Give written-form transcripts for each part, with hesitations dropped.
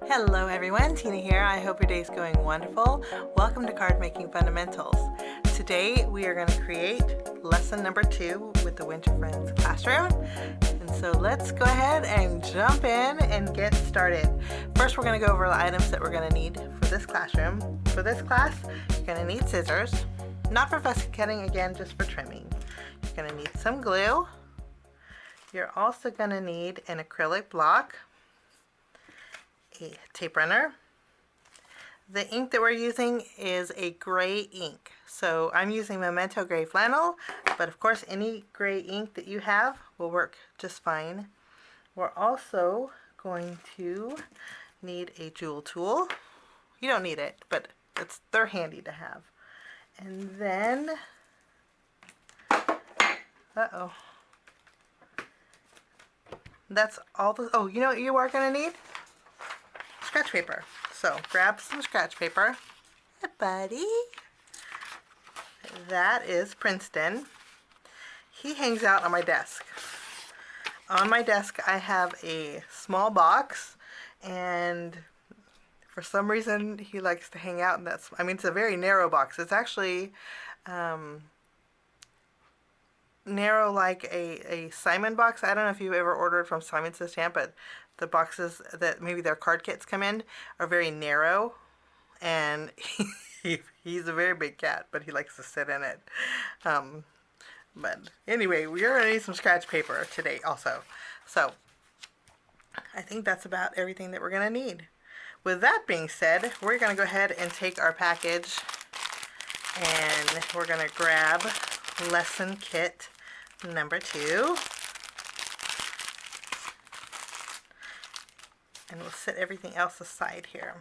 Hello everyone, Tina here. I hope your day is going wonderful. Welcome to Card Making Fundamentals. Today we are going to create lesson number 2 with the Winter Friends classroom. And so let's go ahead and jump in and get started. First we're going to go over the items that we're going to need for this classroom. For this class, you're going to need scissors, not for fussy cutting, again just for trimming. You're going to need some glue. You're also going to need an acrylic block, a tape runner. The ink that we're using is a gray ink. So I'm using Memento gray flannel, but of course any gray ink that you have will work just fine. We're also going to need a jewel tool. You don't need it, but they're handy to have. And then, that's all the, you know what you are going to need? Scratch paper. So grab some scratch paper. Hey, buddy. That is Princeton. He hangs out on my desk. On my desk I have a small box, and for some reason he likes to hang out in that. It's a very narrow box. It's actually narrow like a Simon box. I don't know if you've ever ordered from Simon Says Stamp, but the boxes that maybe their card kits come in are very narrow, and he's a very big cat, but he likes to sit in it. But anyway, we're going to need some scratch paper today also. So I think that's about everything that we're going to need. With that being said, we're going to go ahead and take our package and we're going to grab lesson kit number 2. And we'll set everything else aside here.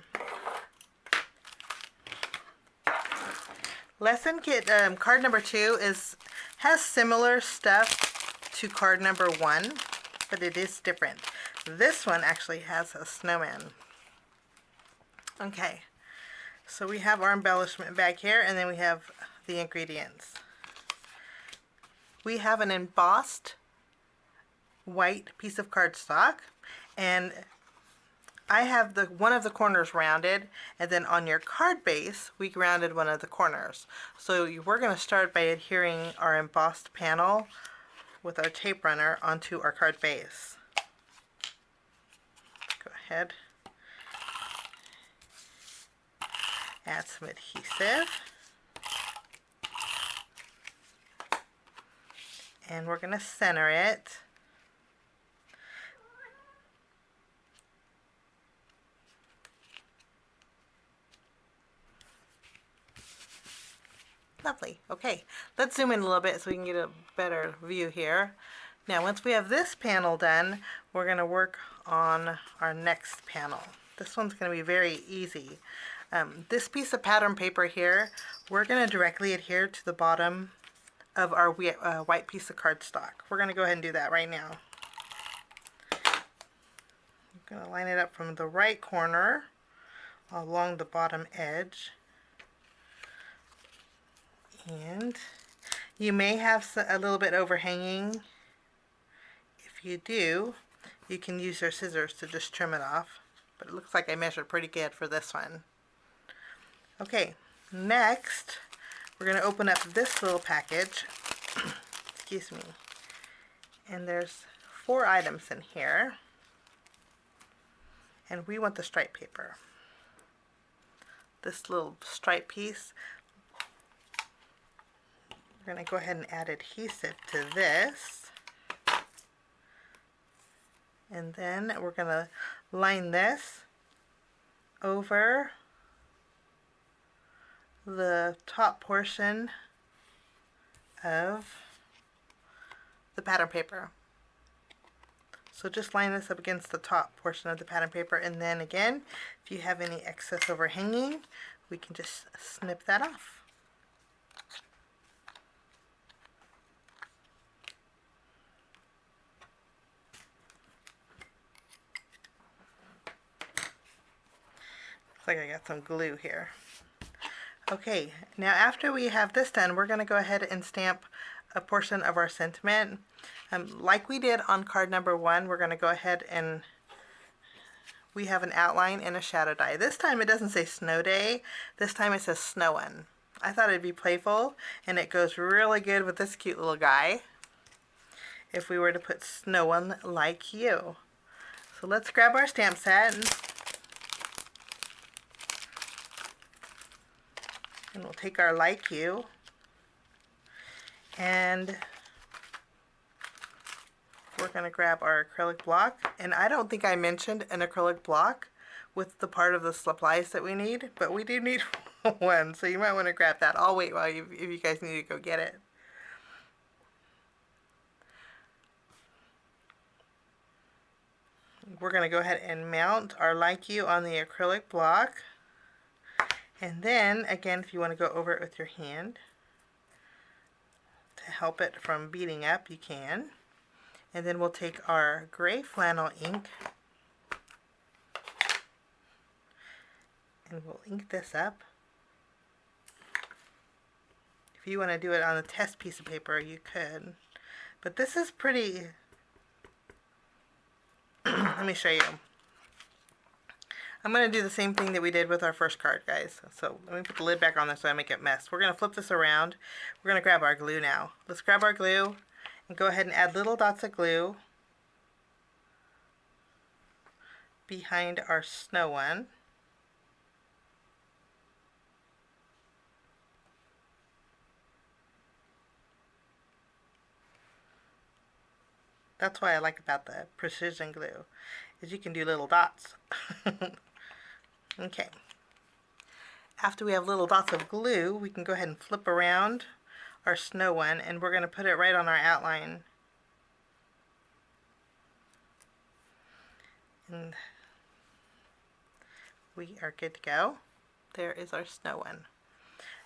Lesson kit card number 2 has similar stuff to card number 1, but it is different. This one actually has a snowman. Okay, so we have our embellishment bag here, and then we have the ingredients. We have an embossed white piece of cardstock, and I have one of the corners rounded, and then on your card base we rounded one of the corners. So we're going to start by adhering our embossed panel with our tape runner onto our card base. Go ahead, add some adhesive, and we're going to center it. Lovely. Okay, let's zoom in a little bit so we can get a better view here. Now, once we have this panel done, we're going to work on our next panel. This one's going to be very easy. This piece of pattern paper here, we're going to directly adhere to the bottom of our white piece of cardstock. We're going to go ahead and do that right now. I'm going to line it up from the right corner along the bottom edge. And you may have a little bit overhanging. If you do, you can use your scissors to just trim it off. But it looks like I measured pretty good for this one. Okay, next we're going to open up this little package. Excuse me. And there's 4 items in here. And we want the stripe paper. This little stripe piece. We're going to go ahead and add adhesive to this. And then we're going to line this over the top portion of the pattern paper. So just line this up against the top portion of the pattern paper, and then again, if you have any excess overhanging, we can just snip that off. Looks like I got some glue here. Okay, now after we have this done, we're going to go ahead and stamp a portion of our sentiment. Like we did on card number 1, we're going to go ahead and we have an outline and a shadow die. This time it doesn't say snow day, this time it says snowin'. I thought it'd be playful, and it goes really good with this cute little guy if we were to put snowin' like you. So let's grab our stamp set, and we'll take our like you, and we're going to grab our acrylic block. And I don't think I mentioned an acrylic block with the part of the supplies that we need, but we do need one, so you might want to grab that. I'll wait while if you guys need to go get it. We're going to go ahead and mount our like you on the acrylic block. And then, again, if you want to go over it with your hand to help it from beading up, you can. And then we'll take our gray flannel ink and we'll ink this up. If you want to do it on a test piece of paper, you could. But this is pretty... Let me show you. I'm going to do the same thing that we did with our first card, guys. So let me put the lid back on this so I make it mess. We're going to flip this around. We're going to grab our glue now. Let's grab our glue and go ahead and add little dots of glue behind our snow one. That's what I like about the precision glue, is you can do little dots. Okay. After we have little dots of glue, we can go ahead and flip around our snow one, and we're going to put it right on our outline. And we are good to go. There is our snow one.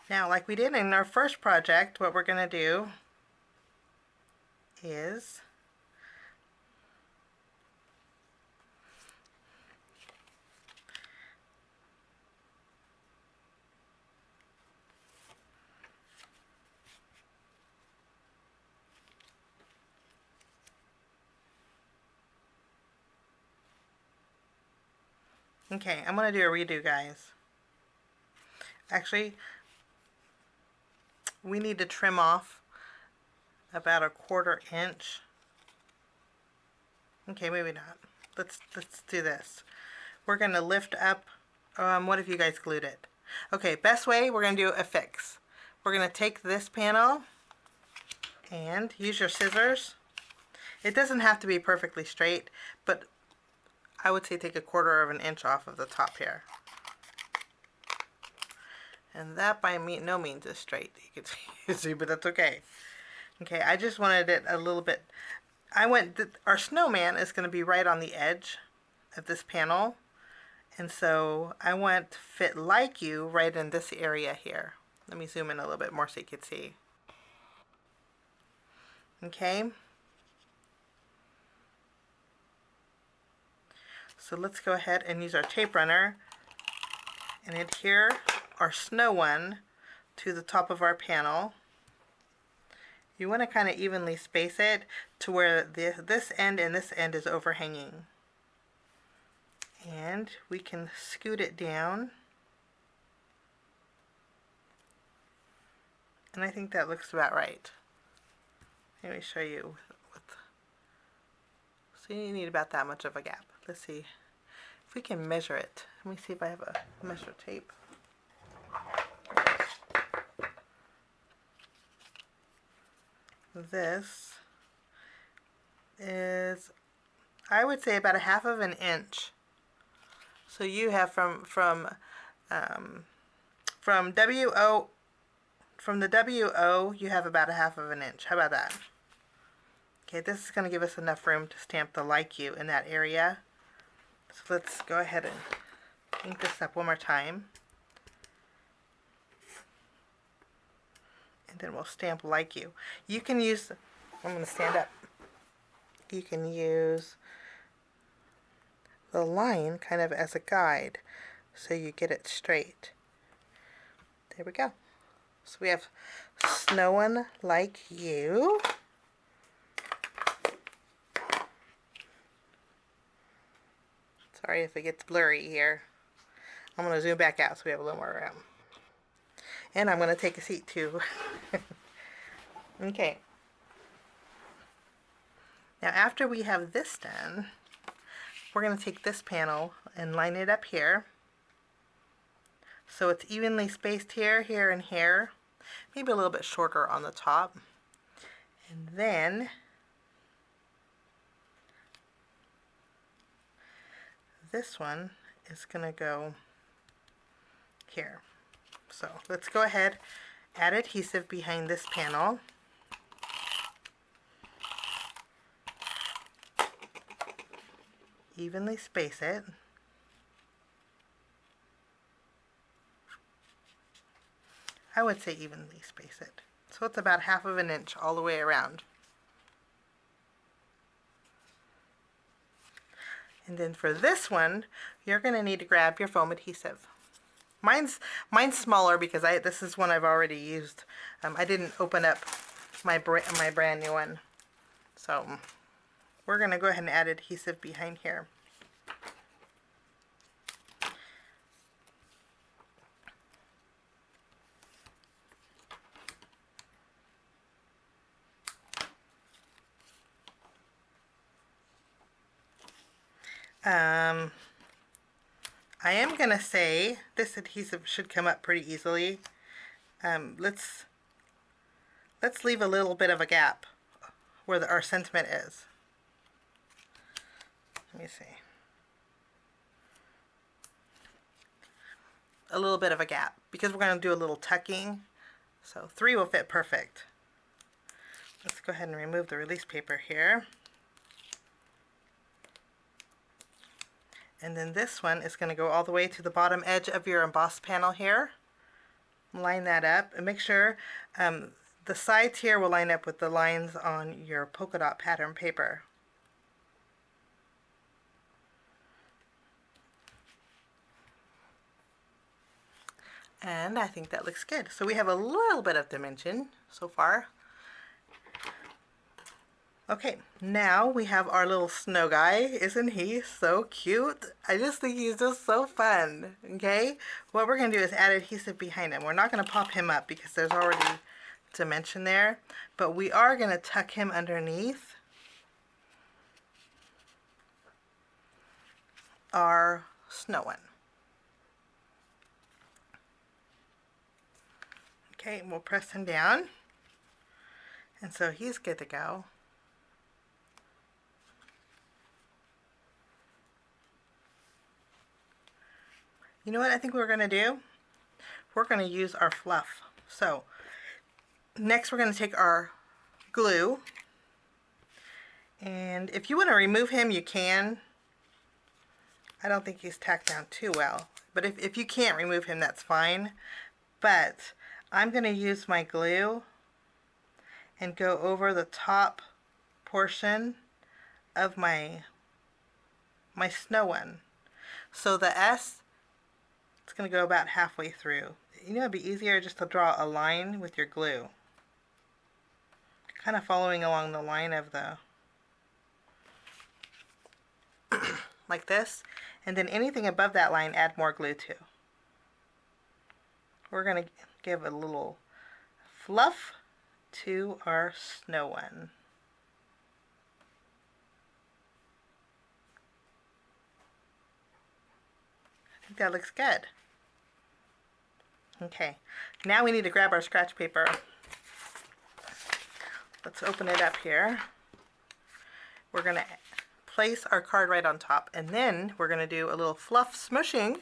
Now, like we did in our first project, what we're going to do is okay, I'm going to do a redo, guys. Actually, we need to trim off about a 1/4 inch. Okay, maybe not. Let's do this. We're going to lift up, what if you guys glued it? Okay, best way, we're going to do a fix. We're going to take this panel and use your scissors. It doesn't have to be perfectly straight, but I would say take a 1/4 inch off of the top here. And that by no means is straight, you can see, but that's okay. Okay, I just wanted it a little bit. Our snowman is going to be right on the edge of this panel. And so I want fit like you right in this area here. Let me zoom in a little bit more so you can see. Okay. So let's go ahead and use our tape runner and adhere our snow one to the top of our panel. You want to kind of evenly space it to where this end and this end is overhanging. And we can scoot it down. And I think that looks about right. Let me show you. So you need about that much of a gap. Let's see if we can measure it. Let me see if I have a measure tape. This is, I would say, about a 1/2 inch. So you have from the WO, you have about a 1/2 inch. How about that? Okay, this is going to give us enough room to stamp the like you in that area. So let's go ahead and ink this up one more time. And then we'll stamp like you. You can use, I'm going to stand up. You can use the line kind of as a guide so you get it straight. There we go. So we have snowing like you. It's Sorry if it gets blurry here. I'm going to zoom back out so we have a little more room. And I'm going to take a seat too. Okay. Now after we have this done, we're going to take this panel and line it up here. So it's evenly spaced here, here, and here. Maybe a little bit shorter on the top. And then this one is going to go here. So let's go ahead, add adhesive behind this panel. Evenly space it. I would say evenly space it. So it's about 1/2 inch all the way around. And then for this one, you're going to need to grab your foam adhesive. Mine's smaller because this is one I've already used. I didn't open up my brand new one. So we're going to go ahead and add adhesive behind here. I am going to say this adhesive should come up pretty easily. Let's leave a little bit of a gap where our sentiment is. Let me see. A little bit of a gap because we're going to do a little tucking. So 3 will fit perfect. Let's go ahead and remove the release paper here. And then this one is going to go all the way to the bottom edge of your embossed panel here. Line that up and make sure the sides here will line up with the lines on your polka dot pattern paper. And I think that looks good. So we have a little bit of dimension so far. Okay, now we have our little snow guy. Isn't he so cute? I just think he's just so fun. Okay, what we're going to do is add adhesive behind him. We're not going to pop him up because there's already dimension there, but we are going to tuck him underneath our snow one. Okay, we'll press him down, and so he's good to go. You know what I think we're going to do? We're going to use our fluff. So next we're going to take our glue, and if you want to remove him, you can. I don't think he's tacked down too well, but if you can't remove him, that's fine. But I'm going to use my glue and go over the top portion of my snow one. So the S, it's going to go about halfway through. You know, it'd be easier just to draw a line with your glue. Kind of following along the line of the, like this. And then anything above that line, add more glue to. We're going to give a little fluff to our snow one. I think that looks good. Okay, now we need to grab our scratch paper. Let's open it up here. We're going to place our card right on top, and then we're going to do a little fluff smushing.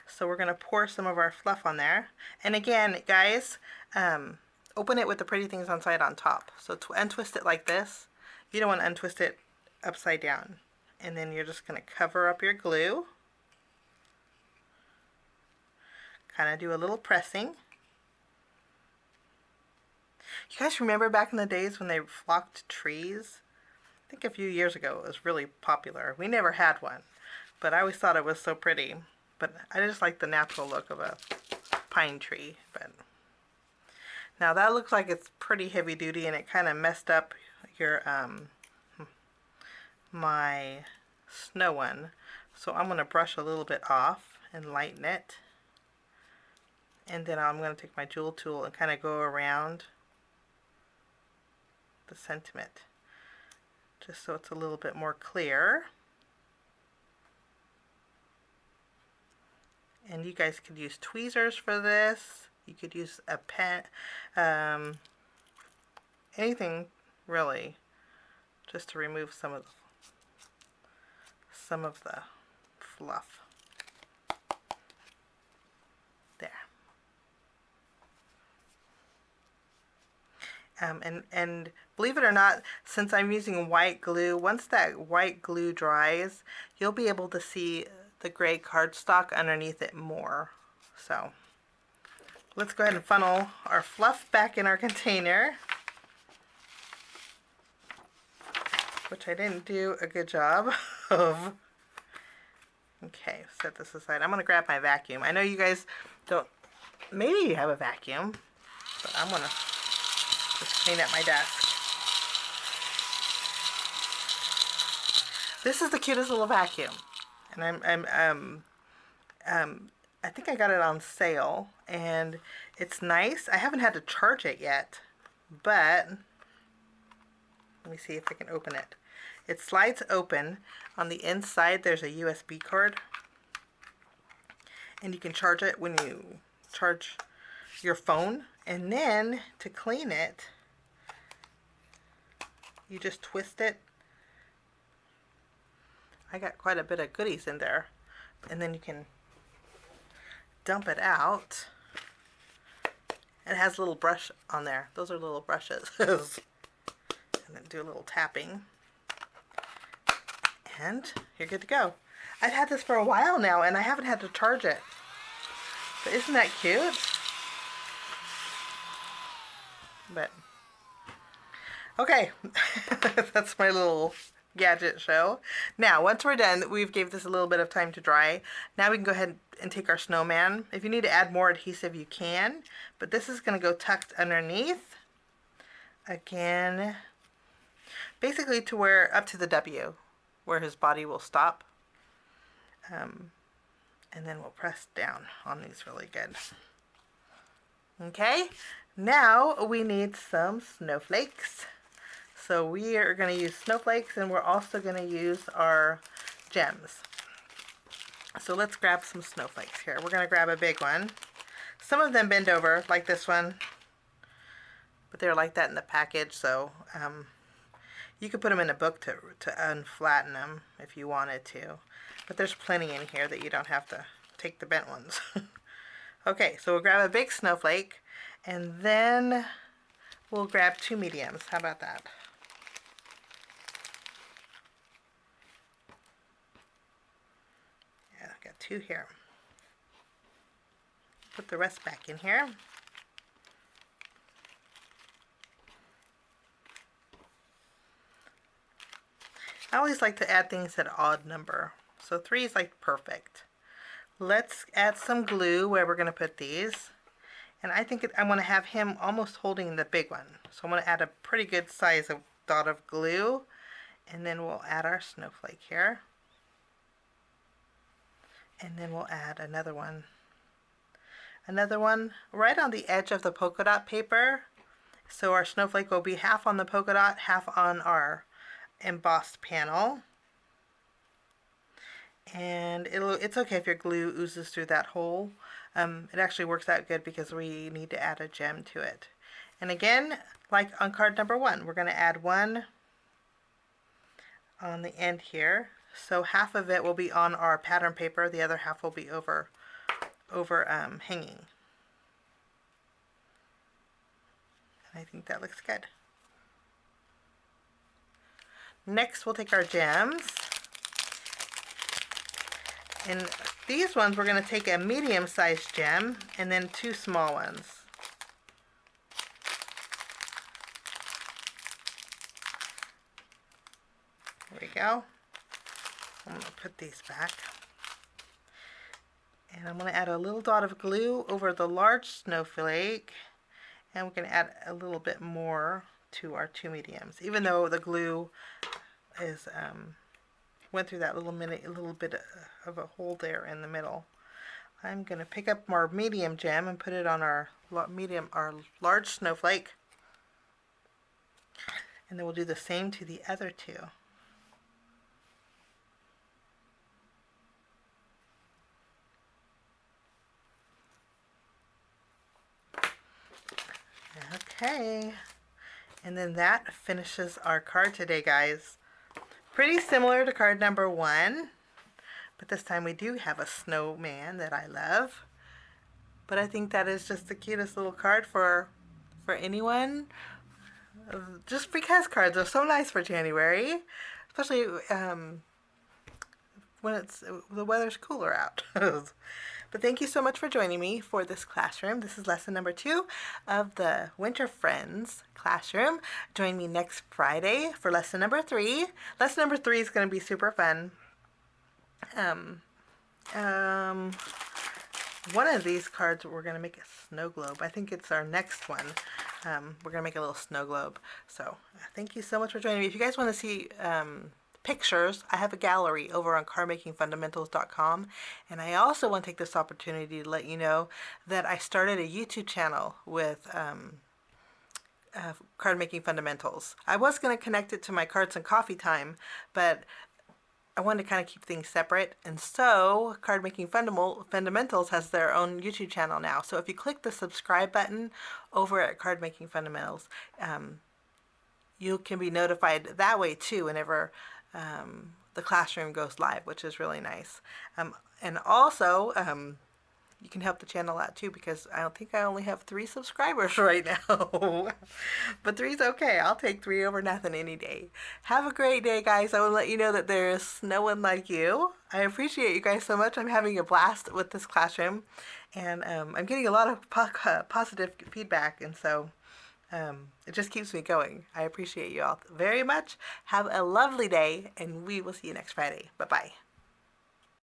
So we're going to pour some of our fluff on there. And again, guys, open it with the pretty things on side on top. So untwist it like this. You don't want to untwist it upside down. And then you're just going to cover up your glue. Kind of do a little pressing. You guys remember back in the days when they flocked trees? I think a few years ago it was really popular. We never had one, but I always thought it was so pretty. But I just like the natural look of a pine tree. But now that looks like it's pretty heavy duty, and it kind of messed up your my snow one. So I'm going to brush a little bit off and lighten it. And then I'm going to take my jewel tool and kind of go around the sentiment, just so it's a little bit more clear. And you guys could use tweezers for this. You could use a pen, anything really, just to remove some of the fluff. There. And believe it or not, since I'm using white glue, once that white glue dries, you'll be able to see the gray cardstock underneath it more. So let's go ahead and funnel our fluff back in our container, which I didn't do a good job of. Okay, set this aside. I'm going to grab my vacuum. I know you guys don't, maybe you have a vacuum, but I'm going to just clean up my desk. This is the cutest little vacuum, and I think I got it on sale, and it's nice. I haven't had to charge it yet, but let me see if I can open it. It slides open. On the inside there's a USB cord, and you can charge it when you charge your phone. And then to clean it, you just twist it. I got quite a bit of goodies in there. And then you can dump it out. It has a little brush on there. Those are little brushes. And then do a little tapping. And you're good to go. I've had this for a while now, and I haven't had to charge it. But isn't that cute? But okay, that's my little gadget show. Now, once we're done, we've gave this a little bit of time to dry. Now we can go ahead and take our snowman. If you need to add more adhesive, you can. But this is going to go tucked underneath. Again, basically to where, up to the W, where his body will stop. And then we'll press down on these really good. Okay, now we need some snowflakes. So we are going to use snowflakes, and we're also going to use our gems. So let's grab some snowflakes here. We're going to grab a big one. Some of them bend over, like this one. But they're like that in the package, so you could put them in a book to unflatten them if you wanted to. But there's plenty in here that you don't have to take the bent ones. Okay, so we'll grab a big snowflake, and then we'll grab 2 mediums. How about that? Yeah, I've got 2 here. Put the rest back in here. I always like to add things at an odd number. So 3 is like perfect. Let's add some glue where we're going to put these. And I think I want to have him almost holding the big one. So I'm going to add a pretty good size of dot of glue. And then we'll add our snowflake here. And then we'll add another one. Another one right on the edge of the polka dot paper. So our snowflake will be half on the polka dot, half on our embossed panel. And it's okay if your glue oozes through that hole. It actually works out good because we need to add a gem to it. And again, like on card number 1, we're going to add one on the end here. So half of it will be on our pattern paper, the other half will be over hanging. And I think that looks good. Next, we'll take our gems. And these ones, we're going to take a medium-sized gem and then 2 small ones. There we go. I'm going to put these back. And I'm going to add a little dot of glue over the large snowflake. And we're going to add a little bit more to our 2 mediums, even though the glue is went through that little bit of a hole there in the middle. I'm going to pick up our medium gem and put it on our large snowflake. And then we'll do the same to the other two. Okay. And then that finishes our card today, guys. Pretty similar to card number 1. But this time we do have a snowman that I love. But I think that is just the cutest little card for anyone. Just because cards are so nice for January. Especially when the weather's cooler out. But thank you so much for joining me for this classroom. This is lesson number 2 of the Winter Friends classroom. Join me next Friday for lesson number 3. Lesson number 3 is going to be super fun. One of these cards we're going to make a snow globe. I think it's our next one. We're going to make a little snow globe. So thank you so much for joining me. If you guys want to see pictures, I have a gallery over on cardmakingfundamentals.com, and I also want to take this opportunity to let you know that I started a YouTube channel with Card Making Fundamentals. I was going to connect it to my Cards and Coffee Time, but I wanted to kind of keep things separate, and so Card Making Fundamentals has their own YouTube channel now. So if you click the subscribe button over at Card Making Fundamentals, you can be notified that way too whenever the classroom goes live, which is really nice. And also, you can help the channel out too, because I don't think I only have 3 subscribers right now. But 3's okay. I'll take 3 over nothing any day. Have a great day, guys. I want to let you know that there is no one like you. I appreciate you guys so much. I'm having a blast with this classroom, and I'm getting a lot of positive feedback, and so it just keeps me going. I appreciate you all very much. Have a lovely day, and we will see you next Friday. Bye-bye.